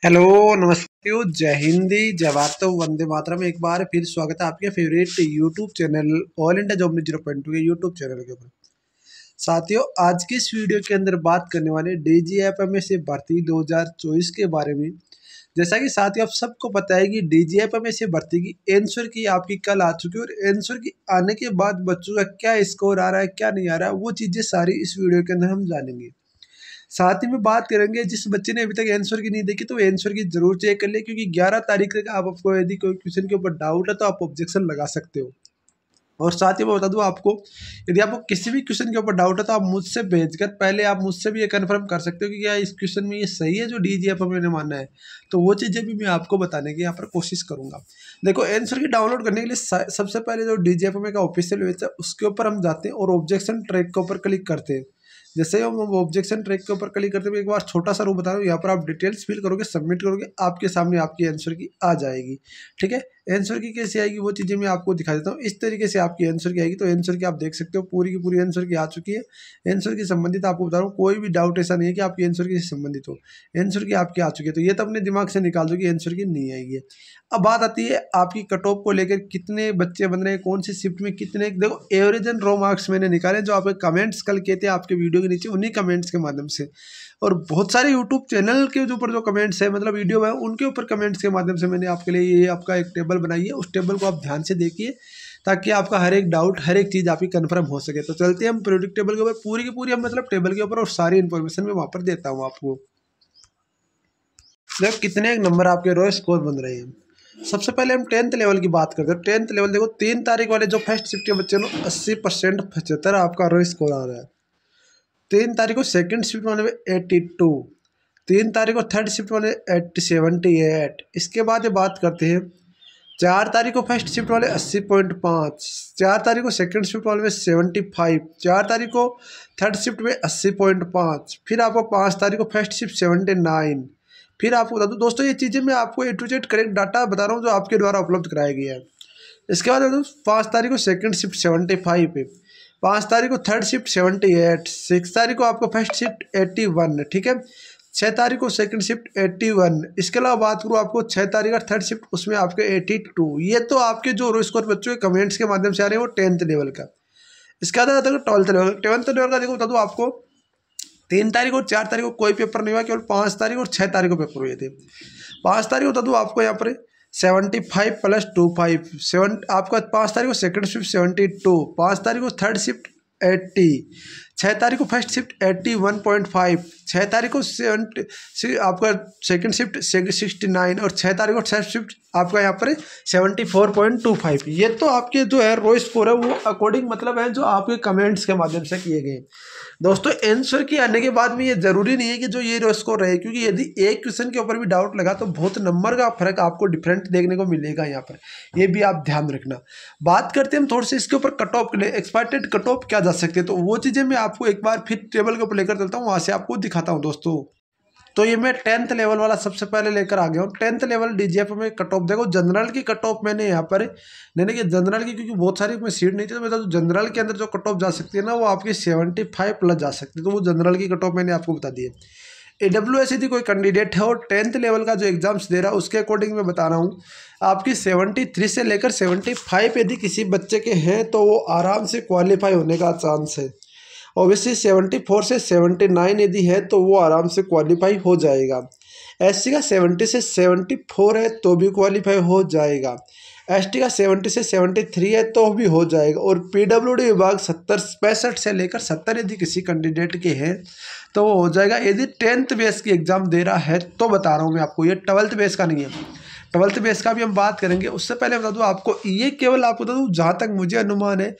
Hello, नमस्ते, जय हिंदी, जय भारत, वंदे मातरम। एक बार फिर स्वागत है आपके favourite YouTube channel all India job 0.2 के यूट्यूब चैनल के ऊपर। साथियों, आज की इस वीडियो के अंदर बात करने वाले डीजीएफएमएस भर्ती 2024 के बारे में। जैसा कि साथियों आप सबको पता है कि डीजीएफएमएस भर्ती की आंसर की आपकी कल आ चुकी है और आंसर की आने के बाद बच्चों का क्या स्कोर आ रहा है, क्या नहीं आ रहा है, वो चीज़ें सारी इस वीडियो के अंदर हम जानेंगे। साथ ही में बात करेंगे जिस बच्चे ने अभी तक आंसर की नहीं देखी तो आंसर की जरूर चेक कर ले, क्योंकि 11 तारीख तक आपको यदि कोई क्वेश्चन के ऊपर डाउट है तो आप ऑब्जेक्शन लगा सकते हो। और साथ ही मैं बता दूं आपको, यदि आपको किसी भी क्वेश्चन के ऊपर डाउट है तो आप मुझसे भेजकर पहले आप मुझसे भी ये कंफर्म कर सकते हो कि क्या इस क्वेश्चन में ये सही है जो डीजीएफ मैंने माना है। तो वो चीज़ें भी मैं आपको बताने की यहाँ पर कोशिश करूंगा। देखो, आंसर की डाउनलोड करने के लिए सबसे पहले जो डीजीएफ का ऑफिशियल वेबसाइट है उसके ऊपर हम जाते हैं और ऑब्जेक्शन ट्रैक के ऊपर क्लिक करते हैं। जैसे ही हम ऑब्जेक्शन ट्रैक के ऊपर क्लिक करते हैं, एक बार छोटा सा रूम बता रहा हूँ, यहाँ पर आप डिटेल्स फिल करोगे, सबमिट करोगे, आपके सामने आपकी आंसर की आ जाएगी। ठीक है, आंसर की कैसे आएगी वो चीज़ें मैं आपको दिखा देता हूँ। इस तरीके से आपकी आंसर की आएगी। तो आंसर की आप देख सकते हो पूरी की पूरी आंसर की आ चुकी है। आंसर की संबंधित आपको बता रहा हूँ, कोई भी डाउट ऐसा नहीं है कि आपकी आंसर की संबंधित हो। आंसर की आपकी आ चुकी है, तो ये तो अपने दिमाग से निकाल दो कि आंसर की नहीं आएगी। अब बात आती है आपकी कट ऑफ को लेकर, कितने बच्चे बन रहे हैं, कौन सी शिफ्ट में कितने। देखो, एवरेज एंड रो मार्क्स मैंने निकाले जो आपके कमेंट्स कल किए थे आपके वीडियो के नीचे, उन्हीं कमेंट्स के माध्यम से। और बहुत सारे यूट्यूब चैनल के ऊपर जो कमेंट्स है, मतलब वीडियो है, उनके ऊपर कमेंट्स के माध्यम से मैंने आपके लिए ये आपका एक टेबल बनाई है। उस टेबल को आप ध्यान से देखिए ताकि आपका हर एक डाउट, हर एक चीज़ आपकी कंफर्म हो सके। तो चलते हैं हम प्रोडक्ट टेबल के ऊपर, पूरी की पूरी हम मतलब टेबल के ऊपर और सारी इन्फॉर्मेशन मैं वहाँ पर देता हूँ आपको। देखो कितने नंबर आपके रो स्कोर बन रहे हैं। सबसे पहले हम 10th लेवल की बात करते हैं। 10th लेवल देखो, 3 तारीख वाले जो फर्स्ट शिफ्ट के बच्चे ना 80% 75 आपका रो स्कोर आ रहा है। 3 तारीख को सेकंड शिफ्ट वाले में 82, 3 तारीख को थर्ड शिफ्ट वाले 78। इसके बाद ये बात करते हैं 4 तारीख को फर्स्ट शिफ्ट वाले 80.5, 4 तारीख को सेकंड शिफ्ट वाले में 75, 4 तारीख को थर्ड शिफ्ट में 80.5, फिर आपको 5 तारीख को फर्स्ट शिफ्ट 79। फिर आपको बता दूँ दोस्तों, ये चीज़ें मैं आपको A to Z correct data बता रहा हूँ जो आपके द्वारा उपलब्ध कराया गया है। इसके बाद 5 तारीख को सेकंड शिफ्ट 75 पे, 5 तारीख को थर्ड शिफ्ट 78, 6 तारीख को आपको फर्स्ट शिफ्ट 81। ठीक है, 6 तारीख को सेकंड शिफ्ट 81। इसके अलावा बात करूँ आपको 6 तारीख का थर्ड शिफ्ट, उसमें आपके 82। ये तो आपके जो रो स्कोर बच्चों के कमेंट्स के माध्यम से आ रहे हैं वो 10th लेवल का। इसके बाद आता है 12th लेवल। 12th लेवल का देखो बता दूँ आपको, 3 तारीख और 4 तारीख को कोई पेपर नहीं हुआ, केवल 5 तारीख और 6 तारीख को पेपर हुए थे। 5 तारीख को बता दूँ आपको यहाँ पर 75 + 25 7, आपका 5 तारीख को सेकंड शिफ्ट 72, 5 तारीख को थर्ड शिफ्ट 80, 6 तारीख को फर्स्ट शिफ्ट 81.5, 6 तारीख को आपका सेकंड शिफ्ट 69 और 6 तारीख को थर्ड शिफ्ट आपका यहाँ पर 74.25। ये तो आपके जो है रो स्कोर है वो अकॉर्डिंग मतलब है जो आपके कमेंट्स के माध्यम से किए गए। दोस्तों, आंसर के आने के बाद में ये जरूरी नहीं है कि जो ये रो स्कोर रहे, क्योंकि यदि एक क्वेश्चन के ऊपर भी डाउट लगा तो बहुत नंबर का फर्क आपको डिफरेंट देखने को मिलेगा यहाँ पर। ये भी आप ध्यान रखना। बात करते हैं हम थोड़ी सी इसके ऊपर कट ऑफ के लिए, एक्सपेक्टेड कट ऑफ क्या जा सकती है, तो वो चीज़ें मैं आपको एक बार फिर टेबल के ऊपर लेकर चलता हूँ, वहाँ से आपको दिखाता हूँ दोस्तों। तो ये मैं 10th लेवल वाला सबसे पहले लेकर आ गया हूँ। 10th लेवल डीजीएफ में कट ऑफ देखो, जनरल की कट ऑफ मैंने यहाँ पर लेने की, जनरल की क्योंकि बहुत सारी में सीट नहीं थी तो मैं तो जनरल के अंदर जो कट ऑफ जा सकती है ना वो आपकी 75+ जा सकती है, तो वो जनरल की कट ऑफ मैंने आपको बता दी है। AWS यदि कोई कैंडिडेट है और 10th लेवल का जो एग्जाम्स दे रहा है उसके अकॉर्डिंग मैं बता रहा हूँ, आपकी 73 से लेकर 75 यदि किसी बच्चे के हैं तो वो आराम से क्वालिफाई होने का चांस है। ऑब्वियसली 74 से 79 यदि है तो वो आराम से क्वालिफाई हो जाएगा। SC का 70 से 74 है तो भी क्वालिफाई हो जाएगा। ST का 70 से 73 है तो भी हो जाएगा। और PWD विभाग 65 से लेकर 70 यदि किसी कैंडिडेट के हैं तो वो हो जाएगा। यदि 10th बेस की एग्ज़ाम दे रहा है तो बता रहा हूँ मैं आपको, ये 12th बेस का नहीं है। 12th बेस का भी हम बात करेंगे। उससे पहले बता दूँ आपको, ये केवल आपको बता दूँ जहाँ तक मुझे अनुमान है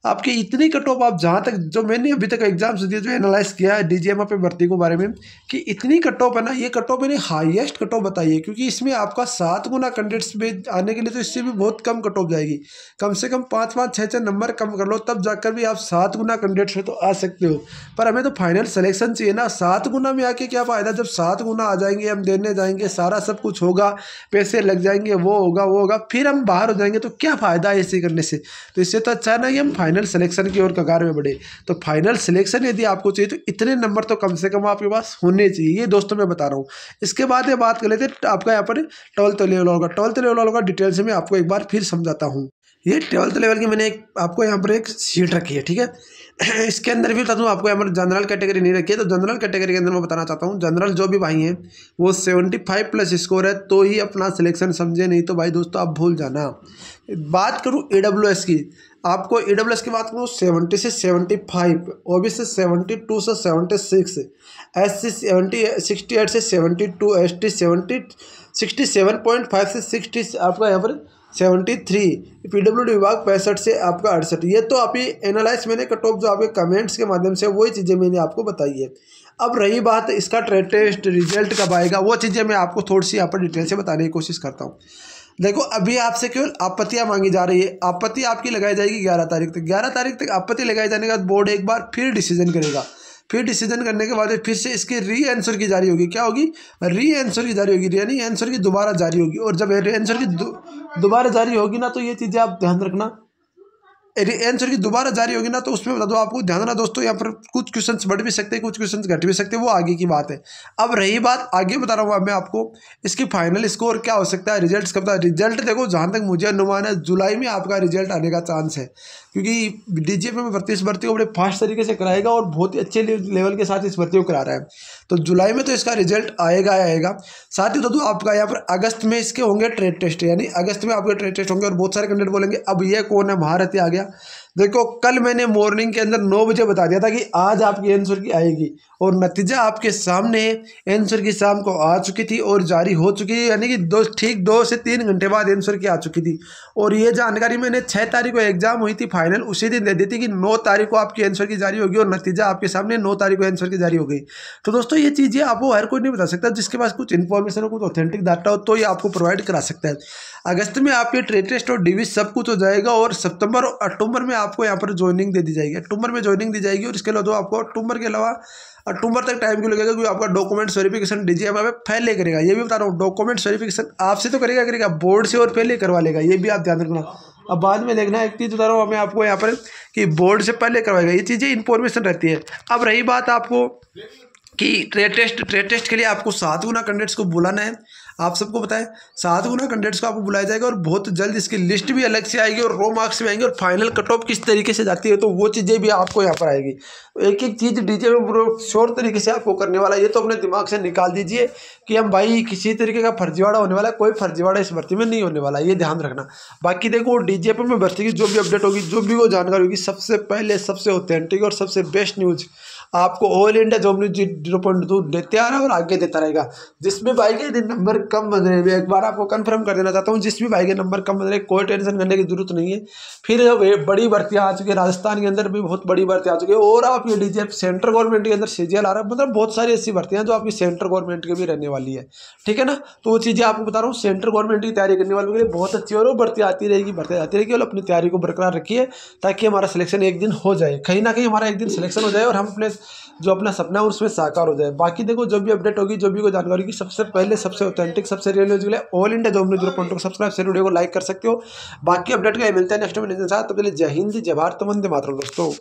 आपकी इतनी कट ऑफ, आप जहाँ तक जो मैंने अभी तक एग्जाम्स दिए जो एनालाइज किया है डीजीएम पे भर्ती के बारे में कि इतनी कट ऑफ है ना, ये कट ऑफ मैंने हाईएस्ट कट ऑफ बताई है, क्योंकि इसमें आपका 7 गुना कैंडिडेट्स में आने के लिए तो इससे भी बहुत कम कट ऑफ जाएगी। कम से कम 5-5 6-6 नंबर कम कर लो तब जाकर भी आप 7 गुना कैंडिडेट्स में तो आ सकते हो। पर हमें तो फाइनल सिलेक्शन चाहिए ना। 7 गुना में आके क्या फ़ायदा, जब 7 गुना आ जाएंगे, हम देने जाएंगे, सारा सब कुछ होगा, पैसे लग जाएंगे, वो होगा, फिर हम बाहर हो जाएंगे, तो क्या फ़ायदा है ऐसे करने से। तो इससे तो अच्छा है ना कि हम फाइनल सिलेक्शन की ओर कगार में बढ़े। तो फाइनल सिलेक्शन यदि आपको चाहिए तो इतने नंबर तो कम से कम आपके पास होने चाहिए, ये दोस्तों मैं बता रहा हूँ। इसके बाद ये बात कर लेते हैं आपका यहाँ पर 12th लेवल होगा। 12th लेवल होगा डिटेल से मैं आपको एक बार फिर समझाता हूँ। ये 12th लेवल की मैंने आपको यहाँ पर एक सीट रखी है, ठीक है। इसके अंदर भी बता दूँ आपको, यहाँ पर जनरल कैटेगरी नहीं रखी है। तो जनरल कैटेगरी के अंदर मैं बताना चाहता हूँ, जनरल जो भी भाई हैं वो 75 प्लस स्कोर है तो ही अपना सिलेक्शन समझे, नहीं तो भाई दोस्तों आप भूल जाना। बात करूँ AWS की, आपको AWS की बात करूँ 70 से 75, OBC से 72 से 76, SC 68 से 72, ST 67.5 से 60, आपका यहाँ पर 73, PWD विभाग 65 से आपका 68। ये तो आप ही एनालाइज मैंने कट ऑफ जो आपके कमेंट्स के माध्यम से वही चीज़ें मैंने आपको बताई है। अब रही बात इसका ट्रेड टेस्ट रिजल्ट कब आएगा, वो चीज़ें मैं आपको थोड़ी सी यहाँ पर डिटेल से बताने की कोशिश करता हूँ। देखो अभी आपसे केवल आपत्तियां मांगी जा रही है। आपत्ति आपकी लगाई जाएगी 11 तारीख तक। 11 तारीख तक आपत्ति लगाए जाने के बाद बोर्ड एक बार फिर डिसीजन करेगा। फिर डिसीजन करने के बाद फिर से इसकी री आंसर की जारी होगी। क्या होगी? री आंसर की जारी होगी, यानी आंसर की दोबारा जारी होगी। और जब री आंसर की दोबारा जारी होगी ना, तो ये चीज़ें आप ध्यान रखना। आंसर की दोबारा जारी होगी ना, तो उसमें बता दो आपको ध्यान रखना दोस्तों, यहाँ पर कुछ क्वेश्चंस बढ़ भी सकते हैं, कुछ क्वेश्चंस घट भी सकते हैं, वो आगे की बात है। अब रही बात, आगे बता रहा हूँ मैं आपको इसकी फाइनल स्कोर क्या हो सकता है, रिजल्ट कब तक। रिजल्ट देखो जहाँ तक मुझे अनुमान है जुलाई में आपका रिजल्ट आने का चांस है, क्योंकि DGP में भर्ती को बड़े फास्ट तरीके से कराएगा और बहुत ही अच्छे लेवल के साथ इस भर्ती को करा रहा है। तो जुलाई में तो इसका रिजल्ट आएगा। साथ ही तो आपका यहाँ पर अगस्त में इसके होंगे ट्रेड टेस्ट, यानी अगस्त में आपके ट्रेड टेस्ट होंगे और बहुत सारे कैंडिडेट बोलेंगे अब ये कौन है, महारथी आ गया। देखो कल मैंने मॉर्निंग के अंदर 9 बजे बता दिया था कि आज आपकी आंसर की आएगी, और नतीजा आपके सामने आंसर की शाम को आ चुकी थी और जारी हो चुकी है, यानी कि ठीक 2 से 3 घंटे बाद आंसर की आ चुकी थी। और ये जानकारी मैंने 6 तारीख को एग्जाम हुई थी फाइनल, उसी दिन दे दी थी कि 9 तारीख को आपकी आंसर की जारी होगी, और नतीजा आपके सामने 9 तारीख को आंसर की जारी हो गई। तो दोस्तों ये चीज़ें आपको हर कोई नहीं बता सकता, जिसके पास कुछ इन्फॉर्मेशन हो, कुछ ऑथेंटिक डाटा हो, तो ये आपको प्रोवाइड करा सकता है। अगस्त में आपके ट्रेड टेस्ट और डिविज सब कुछ हो जाएगा, और सितंबर और अक्टूबर में आपको यहाँ पर ज्वाइनिंग दे दी जाएगी। अक्टूबर में ज्वाइनिंग दी जाएगी, और इसके अलावा आपको अक्टूबर के अलावा अक्टूबर तक टाइम क्यों लगेगा, क्योंकि आपका डॉक्यूमेंट्स वेरिफिकेशन DGP में पहले करेगा। ये भी बता रहा हूँ, डॉक्यूमेंट्स वेरिफिकेशन आपसे तो करेगा बोर्ड से, और पहले करवा लेगा, ये भी आप ध्यान रखना। अब बाद में देखना, एक चीज़ बता रहा हूँ मैं आपको यहाँ पर कि बोर्ड से पहले करवाएगा, ये चीज़ें इंफॉर्मेशन रहती है। अब रही बात आपको कि ट्रेड टेस्ट के लिए आपको 7 गुना कैंडिडेट्स को बुलाना है। आप सबको पता है 7 गुना कैंडिडेट्स को आपको बुलाया जाएगा, और बहुत जल्द इसकी लिस्ट भी अलग से आएगी, और रो मार्क्स भी आएंगे, और फाइनल कट ऑफ किस तरीके से जाती है तो वो चीज़ें भी आपको यहाँ पर आएगी। एक एक चीज़ DGP में पूरा श्योर तरीके से आपको करने वाला है। ये तो अपने दिमाग से निकाल दीजिए कि हम भाई किसी तरीके का फर्जीवाड़ा होने वाला है, कोई फर्जीवाड़ा इस भर्ती में नहीं होने वाला, ये ध्यान रखना। बाकी देखो DGP में भर्ती की जो भी अपडेट होगी, जो भी वो जानकारी होगी, सबसे पहले सबसे ऑथेंटिक और सबसे बेस्ट न्यूज़ आपको ऑल इंडिया जॉब न्यूज 0.2 देते आ रहा है और आगे देता रहेगा। जिसमें भाई के नंबर कम बन रहे हैं, एक बार आपको कंफर्म कर देना चाहता हूँ, जिसमें भाई के नंबर कम बन रहे हैं कोई टेंशन करने की जरूरत नहीं है। फिर बड़ी भर्तियाँ आ चुकी है, राजस्थान के अंदर भी बहुत बड़ी भर्ती आ चुकी है, और आप ये DGP सेंट्रल गवर्नमेंट के अंदर CGL आ रहा है, मतलब बहुत सारी ऐसी भर्तियाँ जो आपकी सेंट्रल गवर्नमेंट की भी रहने वाली है, ठीक है ना। तो वो चीज़ें आपको बता रहा हूँ, सेंट्रल गवर्नमेंट की तैयारी करने वालों के लिए बहुत अच्छी, और वो भर्ती आती रहेगी और अपनी तैयारी को बरकरार रखिए, ताकि हमारा सिलेक्शन एक दिन हो जाए, कहीं ना कहीं हमारा एक दिन सिलेक्शन हो जाए, और हम अपने जो अपना सपना है उसमें साकार हो जाए। बाकी देखो जो भी अपडेट होगी, जो भी कोई जानकारी होगी, सबसे पहले सबसे ऑथेंटिक सबसे रियल न्यूज़ के लिए ऑल इंडिया जॉब न्यूज 0.2 को सब्सक्राइब से वीडियो को लाइक कर सकते हो। बाकी अपडेट का मिलता है नेक्स्ट वीडियो के साथ, तब तक जय हिंद, जय भारत, वंदे मातरम दोस्तों।